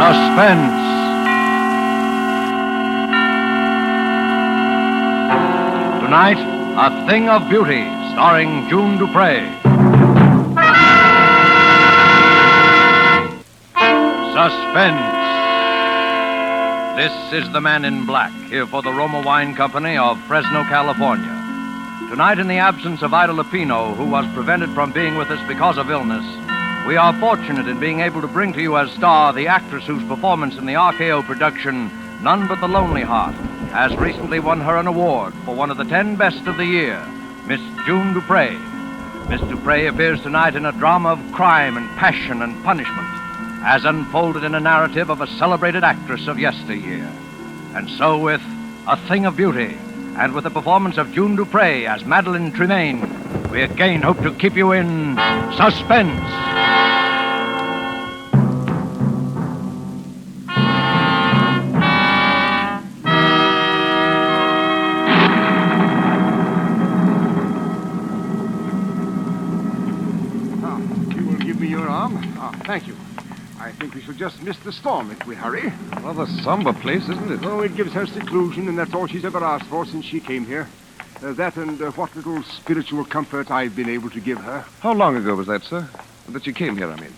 Suspense. Tonight, A Thing of Beauty, starring June Duprez. Suspense. This is the Man in Black, here for the Roma Wine Company of Fresno, California. Tonight, in the absence of Ida Lupino, who was prevented from being with us because of illness, we are fortunate in being able to bring to you as star the actress whose performance in the RKO production, None But the Lonely Heart, has recently won her an award for one of the 10 best of the year, Miss June Duprez. Miss Duprez appears tonight in a drama of crime and passion and punishment, as unfolded in a narrative of a celebrated actress of yesteryear. And so with A Thing of Beauty, and with the performance of June Duprez as Madeleine Tremaine, we again hope to keep you in suspense. You will give me your arm? Thank you. I think we shall just miss the storm if we hurry. Rather somber place, isn't it? Oh, it gives her seclusion, and that's all she's ever asked for since she came here. That and what little spiritual comfort I've been able to give her. How long ago was that, sir? That you came here, I mean.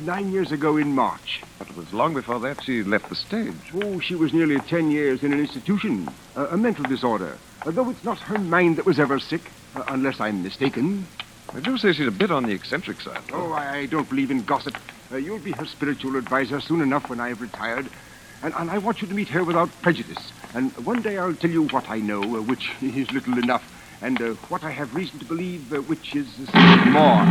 9 years ago in March. But it was long before that she left the stage. Oh, she was nearly 10 years in an institution, a mental disorder. Though it's not her mind that was ever sick, unless I'm mistaken. I do say she's a bit on the eccentric side. Oh, I don't believe in gossip. You'll be her spiritual advisor soon enough when I've retired. And I want you to meet her without prejudice. And one day I'll tell you what I know, which is little enough, and what I have reason to believe, which is more.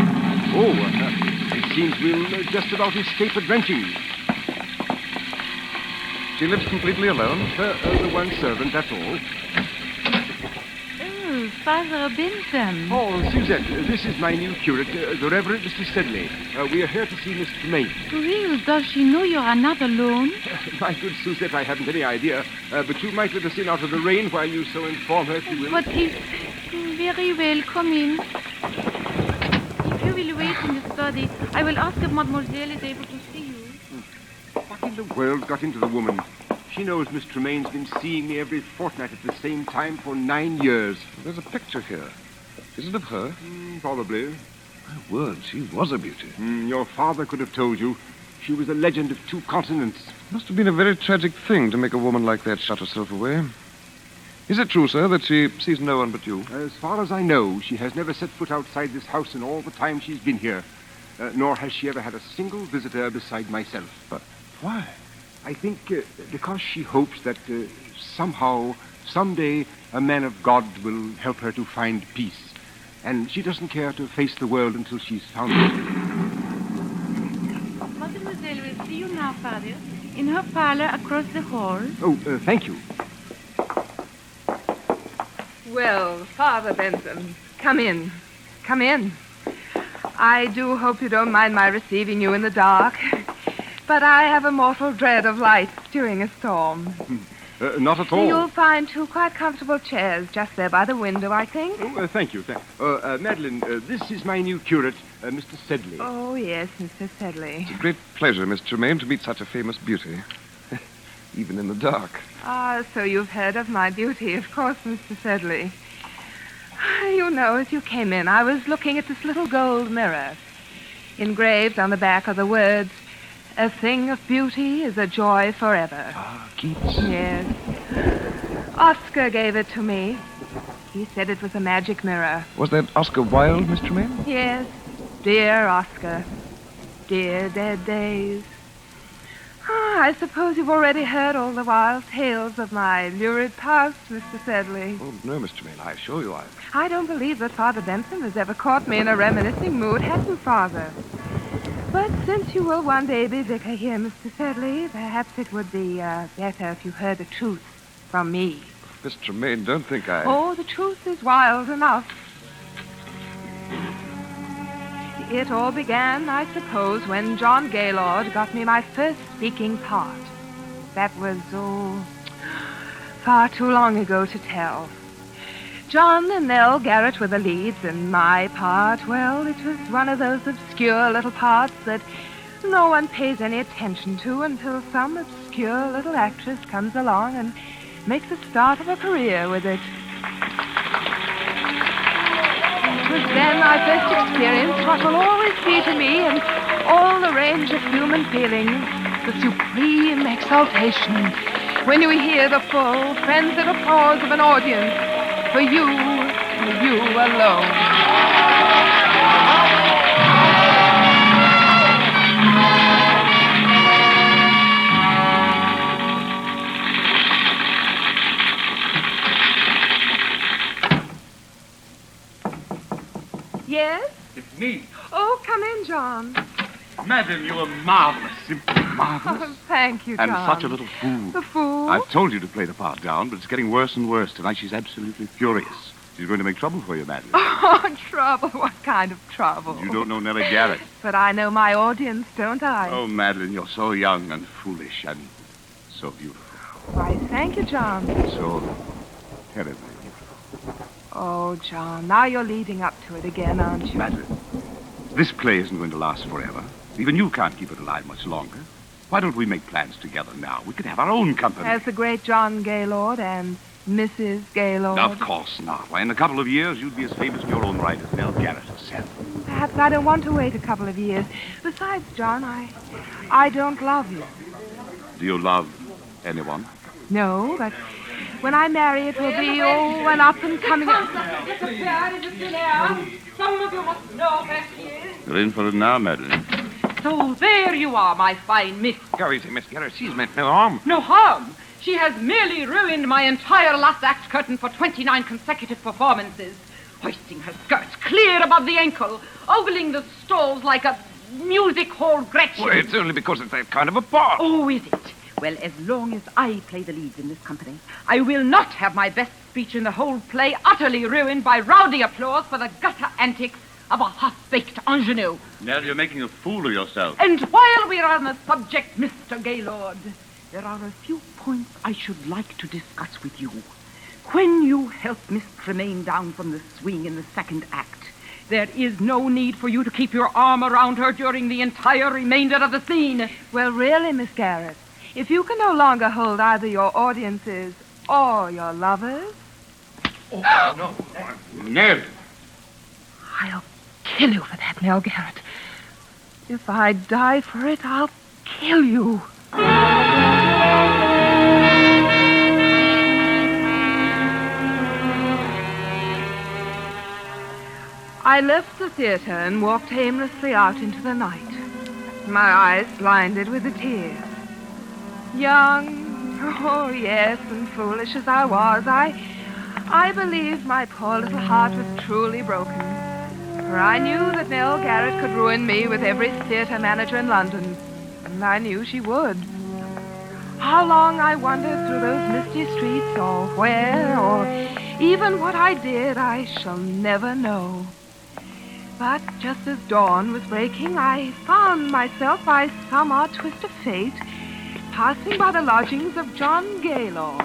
It seems we'll just about escape a drenching. She lives completely alone? The one servant, that's all. Oh, Father Benson. Oh, Suzette, this is my new curate, the Reverend Mr. Sedley. We are here to see Miss Tremaine. Well, does she know you're not alone? My good Suzette, I haven't any idea. But you might let us in out of the rain while you so inform her if you will. But if... Very well, come in. If you will wait in the study, I will ask if Mademoiselle is able to see you. What in the world got into the woman? She knows Miss Tremaine's been seeing me every fortnight at the same time for 9 years. There's a picture here. Is it of her? Probably. My word, she was a beauty. Your father could have told you. She was a legend of 2 continents. Must have been a very tragic thing to make a woman like that shut herself away. Is it true, sir, that she sees no one but you? As far as I know, she has never set foot outside this house in all the time she's been here. Nor has she ever had a single visitor beside myself. But why? I think because she hopes that somehow, someday, a man of God will help her to find peace. And she doesn't care to face the world until she's found it. Mademoiselle will see you now, Father, in her parlor across the hall. Oh, thank you. Well, Father Benson, come in. Come in. I do hope you don't mind my receiving you in the dark. But I have a mortal dread of light during a storm. Not at all. You'll find 2 quite comfortable chairs just there by the window, I think. Oh, thank you. Madeleine, this is my new curate, Mr. Sedley. Oh, yes, Mr. Sedley. It's a great pleasure, Miss Tremaine, to meet such a famous beauty. Even in the dark. Ah, so you've heard of my beauty, of course, Mr. Sedley. You know, as you came in, I was looking at this little gold mirror. Engraved on the back are the words, "A thing of beauty is a joy forever." Ah, Keats. Yes. Oscar gave it to me. He said it was a magic mirror. Was that Oscar Wilde, Miss Tremaine? Yes. Dear Oscar. Dear dead days. I suppose you've already heard all the wild tales of my lurid past, Mr. Sedley. Oh, no, Miss Tremaine, I assure you I don't believe that Father Benson has ever caught me in a reminiscing mood, has he, Father? But since you will one day be vicar here, Mr. Sedley, perhaps it would be better if you heard the truth from me. Miss Tremaine, don't think I... Oh, the truth is wild enough. It all began, I suppose, when John Gaylord got me my first speaking part. That was, far too long ago to tell. John and Nell Garrett were the leads, and my part, well, it was one of those obscure little parts that no one pays any attention to until some obscure little actress comes along and makes a start of a career with it. It was then I first experienced what will always be to me in all the range of human feelings, the supreme exaltation when you hear the full, frenzied applause of an audience for you alone. Yes? It's me. Oh, come in, John. Madam, you were marvelous. Simply marvelous. Oh, thank you, John. And such a little fool. The fool? I've told you to play the part down, but it's getting worse and worse. Tonight she's absolutely furious. She's going to make trouble for you, Madeleine. Oh, trouble? What kind of trouble? You don't know Nellie Garrett. But I know my audience, don't I? Oh, Madeleine, you're so young and foolish and so beautiful. Why, thank you, John. So terribly beautiful. Oh, John, now you're leading up to it again, aren't you? Madeleine, this play isn't going to last forever. Even you can't keep it alive much longer. Why don't we make plans together now? We could have our own company. As the great John Gaylord and Mrs. Gaylord. Of course not. Why, in a couple of years, you'd be as famous in your own right as Nell Garrett herself. Perhaps I don't want to wait a couple of years. Besides, John, I don't love you. Do you love anyone? No, but when I marry, it will be, an up-and-coming... Some of you must know where she is. You're in for it now, Madeleine. So there you are, my fine miss. Go easy, Miss Garrett. She's meant no harm. No harm. She has merely ruined my entire last act curtain for 29 consecutive performances, hoisting her skirts clear above the ankle, ogling the stalls like a music hall Gretchen. Well, it's only because it's that kind of a part. Oh, is it? Well, as long as I play the leads in this company, I will not have my best speech in the whole play utterly ruined by rowdy applause for the gutter antics of a half-baked ingenue. Nell, you're making a fool of yourself. And while we're on the subject, Mr. Gaylord, there are a few points I should like to discuss with you. When you help Miss Tremaine down from the swing in the second act, there is no need for you to keep your arm around her during the entire remainder of the scene. Well, really, Miss Garrett, if you can no longer hold either your audiences or your lovers... Oh, no. Nell. I'll kill you for that, Nell Garrett. If I die for it, I'll kill you. I left the theater and walked aimlessly out into the night, my eyes blinded with the tears. Young, oh yes, and foolish as I was, I believed my poor little heart was truly broken. For I knew that Nell Garrett could ruin me with every theater manager in London. And I knew she would. How long I wandered through those misty streets, or where, or even what I did, I shall never know. But just as dawn was breaking, I found myself, by some odd twist of fate, passing by the lodgings of John Gaylord.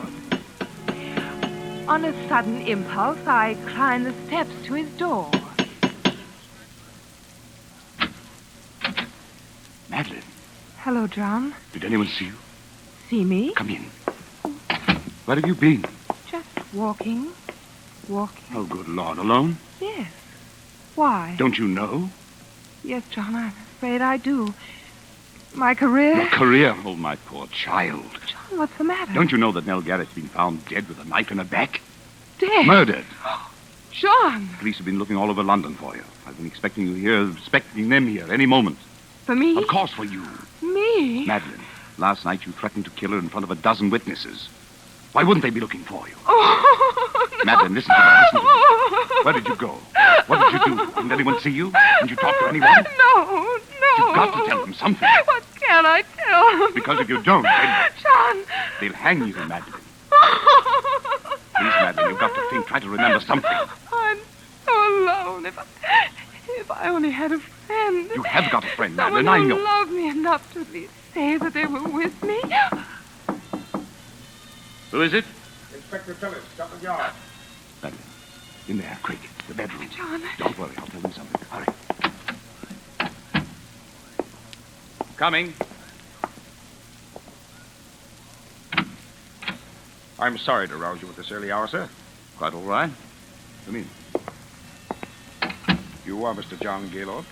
On a sudden impulse, I climbed the steps to his door. Madeleine, Hello, John. did anyone see you? See me? Come in. Where have you been? Just walking. Walking. Oh, good Lord, alone? Yes. Why? Don't you know? Yes, John, I'm afraid I do. My career... Your career, oh, my poor child. John, what's the matter? Don't you know that Nell Garrett's been found dead with a knife in her back? Dead? Murdered. John! Police have been looking all over London for you. I've been expecting you here, expecting them here any moment. For me? Of course for you. Me? Madeleine, last night you threatened to kill her in front of a dozen witnesses. Why wouldn't they be looking for you? Oh, no. Madeleine, listen to me, listen to me. Where did you go? What did you do? Didn't anyone see you? Didn't you talk to anyone? No. You've got to tell them something. What can I tell them? Because if you don't, then John! they'll hang you, Madeleine. Please, Madeleine, you've got to think. Try to remember something. I'm so alone. If I only had a friend. You have got a friend, Someone Madeleine, I who know. loved me enough to at least say that they were with me. Who is it? Inspector Phillips, Scotland Yard. Madeleine, in there, quick. The bedroom. John. Don't worry, I'll tell them something. Hurry. Coming. I'm sorry to rouse you at this early hour, sir. Quite all right. Come in. You are Mr. John Gaylord?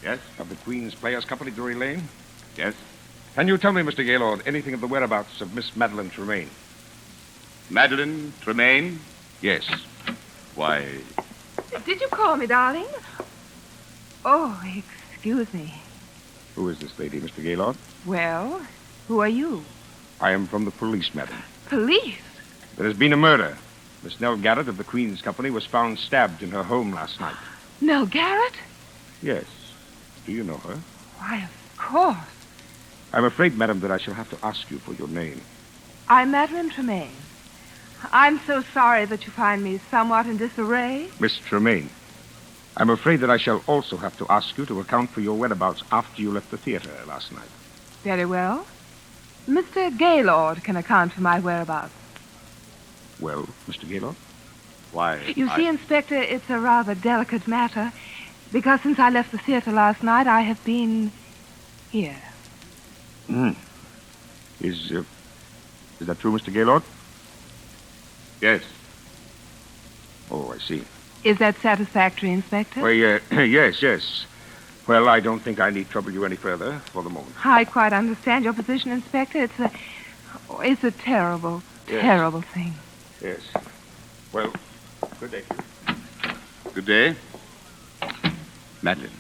Yes? Of the Queen's Players Company, Drury Lane? Yes? Can you tell me, Mr. Gaylord, anything of the whereabouts of Miss Madeleine Tremaine? Madeleine Tremaine? Yes. Why, Did you call me, darling? Oh, excuse me. Who is this lady, Mr. Gaylord? Well, who are you? I am from the police, madam. Police? There has been a murder. Miss Nell Garrett of the Queen's Company was found stabbed in her home last night. Nell Garrett? Yes. Do you know her? Why, of course. I'm afraid, madam, that I shall have to ask you for your name. I'm Madeleine Tremaine. I'm so sorry that you find me somewhat in disarray. Miss Tremaine. I'm afraid that I shall also have to ask you to account for your whereabouts after you left the theater last night. Very well. Mr. Gaylord can account for my whereabouts. Well, Mr. Gaylord? why... You see, Inspector, it's a rather delicate matter, because since I left the theater last night, I have been here. Is that true, Mr. Gaylord? Yes. Oh, I see. Is that satisfactory, Inspector? Well, yes. Well, I don't think I need trouble you any further for the moment. I quite understand your position, Inspector. It's a terrible, Yes. terrible thing. Yes. Well, good day to you. Good day. Madeleine.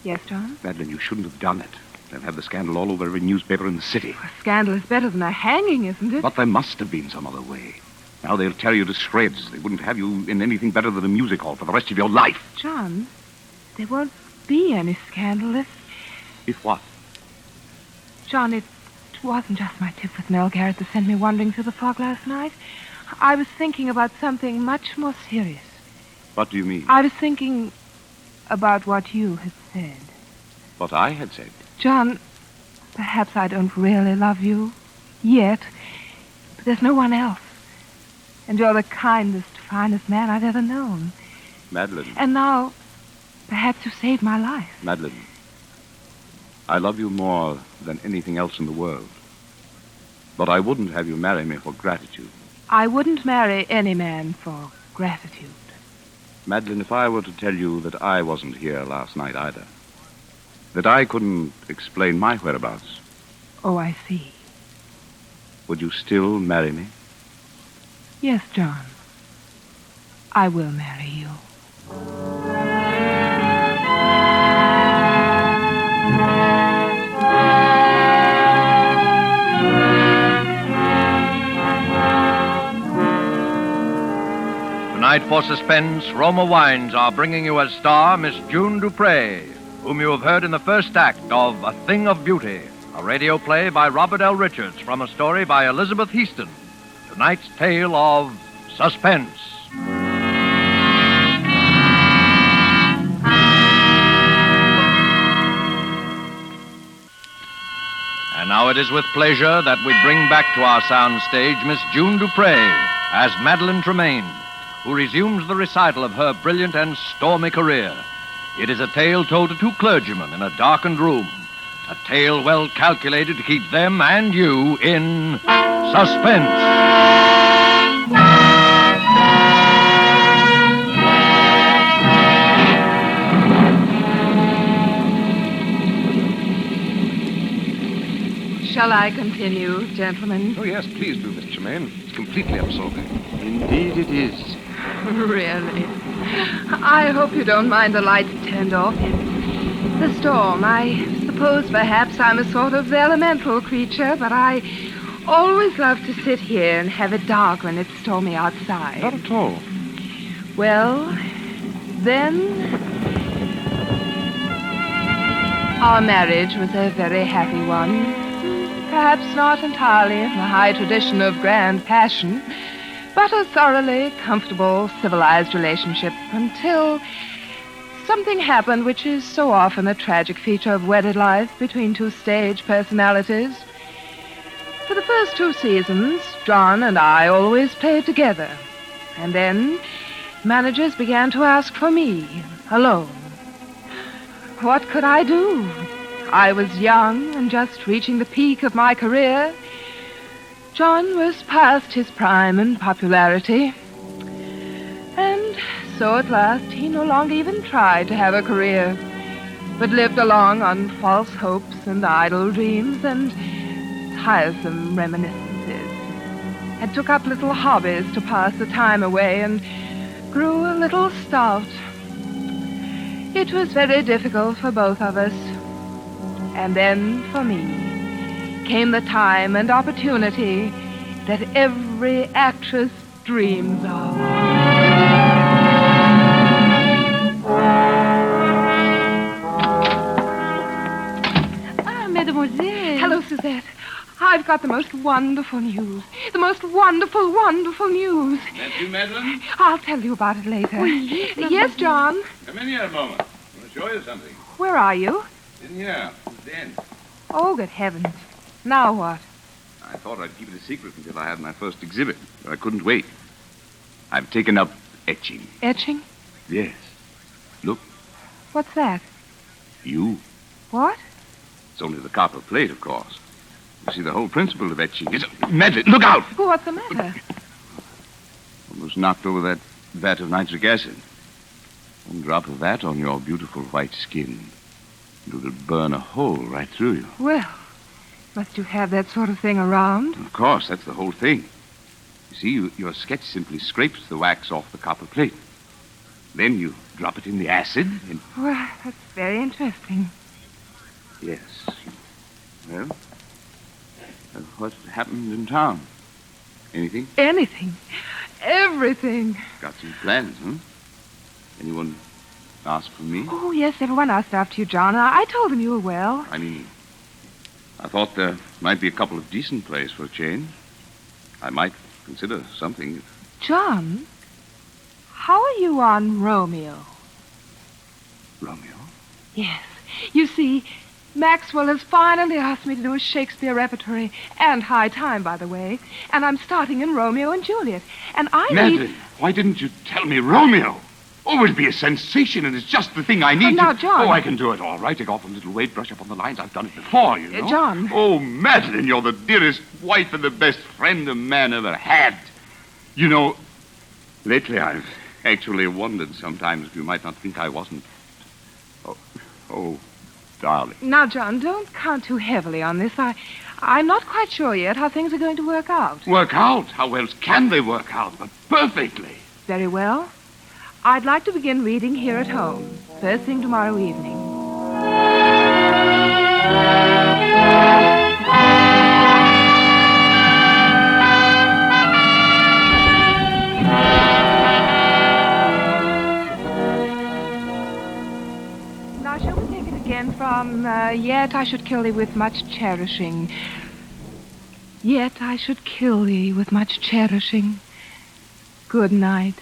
Yes, John? Madeleine, you shouldn't have done it. They'll have the scandal all over every newspaper in the city. A scandal is better than a hanging, isn't it? But there must have been some other way. Now they'll tear you to shreds. They wouldn't have you in anything better than a music hall for the rest of your life. John, there won't be any scandal If what? John, it wasn't just my tip with Nell Garrett that sent me wandering through the fog last night. I was thinking about something much more serious. What do you mean? I was thinking about what you had said. What I had said. John, perhaps I don't really love you yet, but there's no one else. And you're the kindest, finest man I've ever known. Madeleine. And now, perhaps you saved my life. Madeleine. I love you more than anything else in the world. But I wouldn't have you marry me for gratitude. I wouldn't marry any man for gratitude. Madeleine, if I were to tell you that I wasn't here last night either, that I couldn't explain my whereabouts, Oh, I see. would you still marry me? Yes, John. I will marry you. Tonight for Suspense, Roma Wines are bringing you as star Miss June Duprez, whom you have heard in the first act of A Thing of Beauty, a radio play by Robert L. Richards from a story by Elizabeth Heaston. Tonight's tale of Suspense. And now it is with pleasure that we bring back to our sound stage Miss June Duprez as Madeleine Tremaine, who resumes the recital of her brilliant and stormy career. It is a tale told to two clergymen in a darkened room, a tale well calculated to keep them and you in suspense. Shall I continue, gentlemen? Oh, yes, please do, Miss Tremaine. It's completely absorbing. Indeed it is. Really? I hope you don't mind the lights turned off. The storm. I suppose perhaps I'm a sort of elemental creature, but I always love to sit here and have it dark when it's stormy outside. Not at all. Well, then, our marriage was a very happy one. Perhaps not entirely in the high tradition of grand passion, but a thoroughly comfortable, civilized relationship until something happened which is so often a tragic feature of wedded life between two stage personalities. For the first 2 seasons, John and I always played together. And then managers began to ask for me, alone. What could I do? I was young and just reaching the peak of my career. John was past his prime in popularity. And so at last he no longer even tried to have a career, but lived along on false hopes and idle dreams and tiresome reminiscences. And took up little hobbies to pass the time away and grew a little stout. It was very difficult for both of us. And then for me came the time and opportunity that every actress dreams of. Mademoiselle. Hello, Suzette. I've got the most wonderful news. The most wonderful, wonderful news. That you, Madeleine? I'll tell you about it later. Yes, John. Come in here a moment. I want to show you something. Where are you? In here. Den. Oh, good heavens. Now what? I thought I'd keep it a secret until I had my first exhibit, but I couldn't wait. I've taken up etching. Etching? Yes. Look, What's that? you. What? It's only the copper plate, of course. You see, the whole principle of etching is... Madeleine, look out! What's the matter? Almost knocked over that vat of nitric acid. One drop of that on your beautiful white skin. It would burn a hole right through you. Well, must you have that sort of thing around? Of course, that's the whole thing. You see, your sketch simply scrapes the wax off the copper plate. Then you drop it in the acid and... Well, that's very interesting. Yes. Well, what happened in town? Anything? Anything. Everything. Got some plans, huh? Anyone ask for me? Oh, yes, everyone asked after you, John. I told them you were well. I mean, I thought there might be a couple of decent plays for a change. I might consider something. John, how are you on Romeo? Romeo? Yes. You see, Maxwell has finally asked me to do a Shakespeare repertory, and high time, by the way. And I'm starting in Romeo and Juliet. And I Madeleine, why didn't you tell me Romeo? Oh, it'd be a sensation, and it's just the thing I need now, to... John. Oh, I can do it all right. Take off a little weight, brush up on the lines. I've done it before, you know. John. Oh, Madeleine, you're the dearest wife and the best friend a man ever had. You know, lately I've actually wondered sometimes if you might not think I wasn't... Oh, darling. Now, John, don't count too heavily on this. I'm not quite sure yet how things are going to work out. Work out? How else can they work out? But perfectly. Very well. I'd like to begin reading here at home, first thing tomorrow evening. Now, shall we take it again from, yet I should kill thee with much cherishing. Yet I should kill thee with much cherishing. Good night.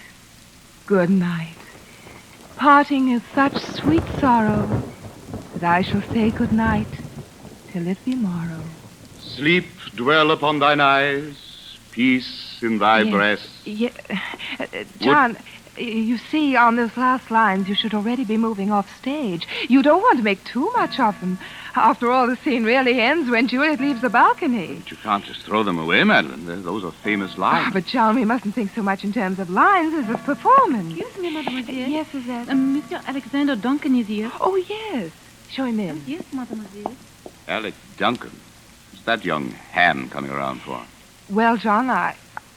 Good night. Parting is such sweet sorrow that I shall say good night till it be morrow. Sleep dwell upon thine eyes, peace in thy breast. John, you see, on those last lines, you should already be moving off stage. You don't want to make too much of them. After all, the scene really ends when Juliet leaves the balcony. But you can't just throw them away, Madeleine. Those are famous lines. But, John, we mustn't think so much in terms of lines as of performance. Excuse me, mademoiselle. Yes, is that? Monsieur Alexander Duncan is here. Oh, yes. Show him in. Yes, mademoiselle. Alec Duncan. What's that young ham coming around for? Well, John,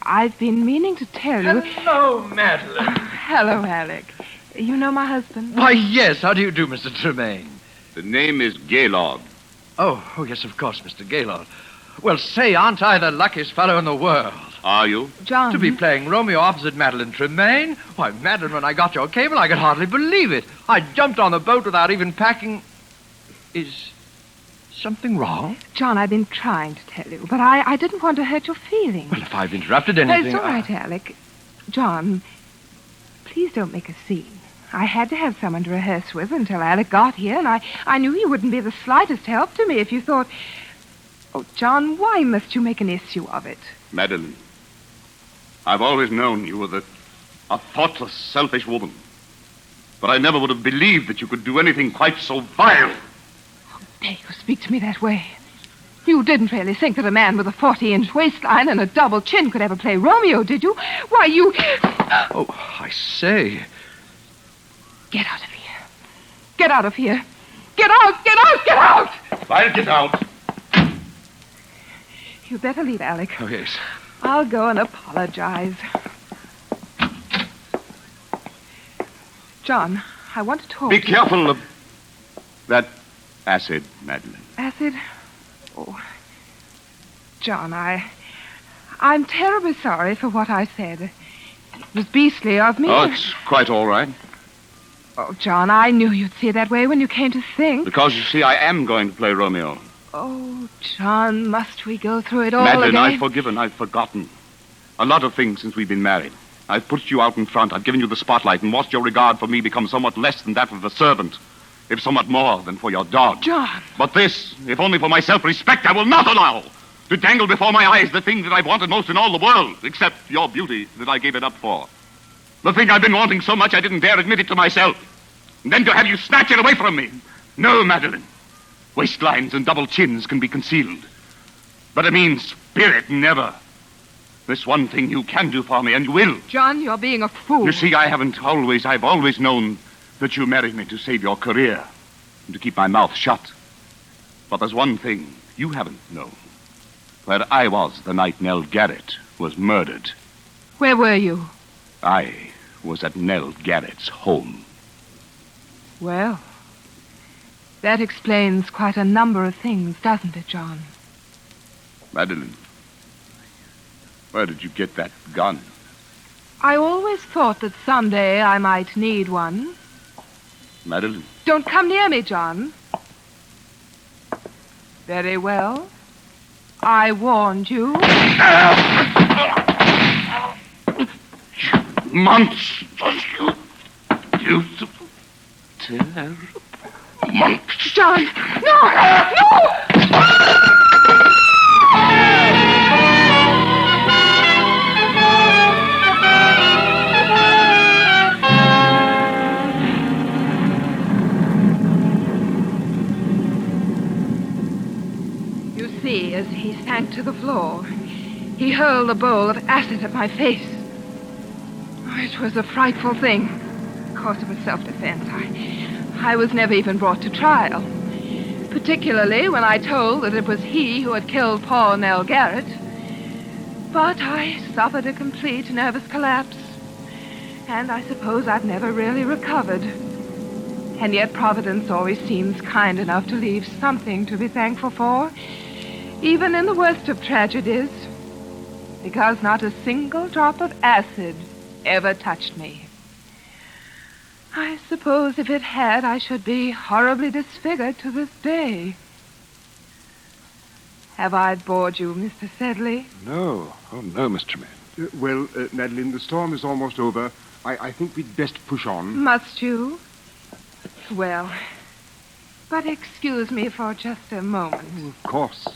I've been meaning to tell you... Hello, Madeleine. Hello, Alec. You know my husband? Why, yes. How do you do, Mr. Tremaine? The name is Gaylord. Oh, yes, of course, Mr. Gaylord. Well, say, aren't I the luckiest fellow in the world? Are you? John. To be playing Romeo opposite Madeleine Tremaine? Why, Madeleine, when I got your cable, I could hardly believe it. I jumped on the boat without even packing... Is something wrong? John, I've been trying to tell you, but I didn't want to hurt your feelings. Well, if I've interrupted anything... It's all right, Alec. John, please don't make a scene. I had to have someone to rehearse with until Alec got here, and I knew you wouldn't be the slightest help to me if you thought... Oh, John, why must you make an issue of it? Madeleine, I've always known you were a thoughtless, selfish woman. But I never would have believed that you could do anything quite so vile. dare you speak to me that way? You didn't really think that a man with a 40-inch waistline and a double chin could ever play Romeo, did you? Why, you... Oh, I say. Get out of here. Get out of here. Get out! Get out! Get out! I'll get out. You better leave, Alec. Oh, yes. I'll go and apologize. John, I want to talk. Be careful of that acid, Madeleine. Acid? Oh, John, I'm terribly sorry for what I said. It was beastly of me. Oh, it's quite all right. Oh, John, I knew you'd see it that way when you came to think. Because, you see, I am going to play Romeo. Oh, John, must we go through it all Madeleine, again? I've forgiven, I've forgotten. A lot of things since we've been married. I've put you out in front, I've given you the spotlight, and watched your regard for me become somewhat less than that of the servant, if somewhat more than for your dog. John! But this, if only for my self-respect, I will not allow to dangle before my eyes the thing that I've wanted most in all the world, except your beauty that I gave it up for. The thing I've been wanting so much I didn't dare admit it to myself. And then to have you snatch it away from me. No, Madeleine. Waistlines and double chins can be concealed. But a mean spirit, never. This one thing you can do for me, and you will. John, you're being a fool. You see, I've always known that you married me to save your career and to keep my mouth shut. But there's one thing you haven't known. Where I was the night Nell Garrett was murdered. Where were you? I was at Nell Garrett's home. Well, that explains quite a number of things, doesn't it, John? Madeleine, where did you get that gun? I always thought that someday I might need one. Madeleine? Don't come near me, John. Very well. I warned you. Monsters, you beautiful, terrible monsters. John! No! No! You see, as he sank to the floor, he hurled a bowl of acid at my face. It was a frightful thing. Of course, it was self-defense. I was never even brought to trial. Particularly when I told that it was he who had killed poor Nell Garrett. But I suffered a complete nervous collapse. And I suppose I've never really recovered. And yet Providence always seems kind enough to leave something to be thankful for, even in the worst of tragedies. Because not a single drop of acid ever touched me. I suppose if it had, I should be horribly disfigured to this day. Have I bored you, Mr. Sedley? No. Oh, no, Miss Tremaine. Well, Madeleine, the storm is almost over. I think we'd best push on. Must you? Well, but excuse me for just a moment. Oh, of course.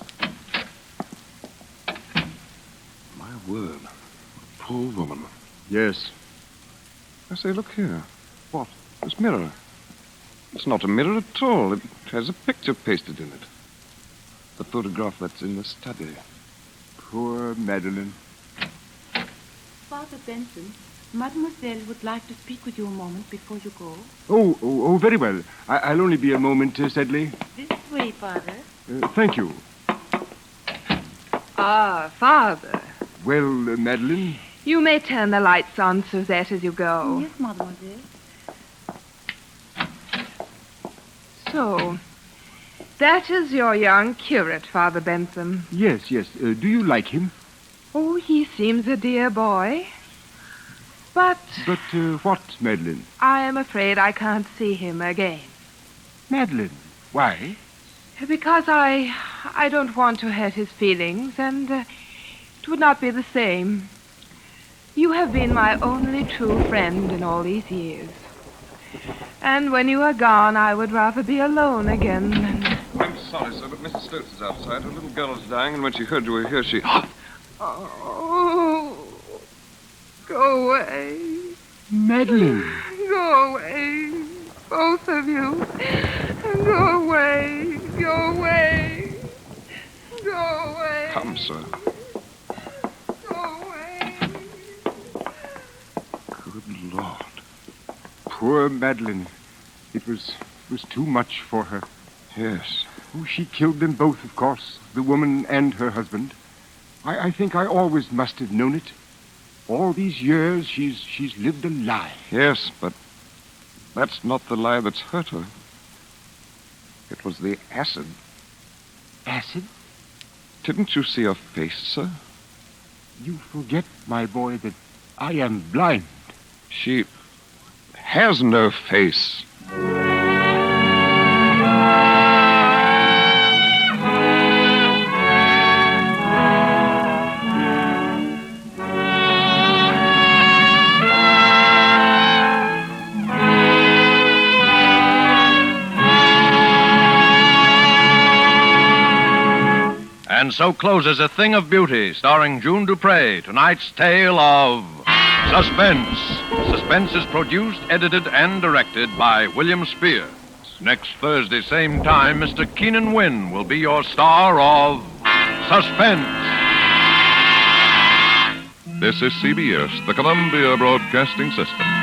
My word. Poor woman. Yes. I say, look here. What? This mirror. It's not a mirror at all. It has a picture pasted in it. The photograph that's in the study. Poor Madeleine. Father Benson, Mademoiselle would like to speak with you a moment before you go. Oh, very well. I'll only be a moment, Sedley. This way, Father. Thank you. Ah, Father. Well, Madeleine? You may turn the lights on, Suzette, as you go. Yes, Mademoiselle. So, that is your young curate, Father Benson. Yes. Do you like him? Oh, he seems a dear boy. But But what, Madeleine? I am afraid I can't see him again. Madeleine? Why? Because I don't want to hurt his feelings, and it would not be the same. You have been my only true friend in all these years. And when you are gone, I would rather be alone again than... I'm sorry, sir, but Mrs. Stokes is outside. Her little girl is dying, and when she heard you were here, she... Oh, go away. Madeleine. Go away. Both of you. Go away. Go away. Go away. Come, sir. Go away. Good Lord. Poor Madeleine. It was too much for her. Yes. Oh, she killed them both, of course, the woman and her husband. I think I always must have known it. All these years, she's lived a lie. Yes, but that's not the lie that's hurt her. It was the acid. Acid? Didn't you see her face, sir? You forget, my boy, that I am blind. She has no face. And so closes A Thing of Beauty, starring June Duprez, tonight's tale of Suspense. Suspense is produced, edited, and directed by William Spears. Next Thursday, same time, Mr. Keenan Wynn will be your star of Suspense. This is CBS, the Columbia Broadcasting System.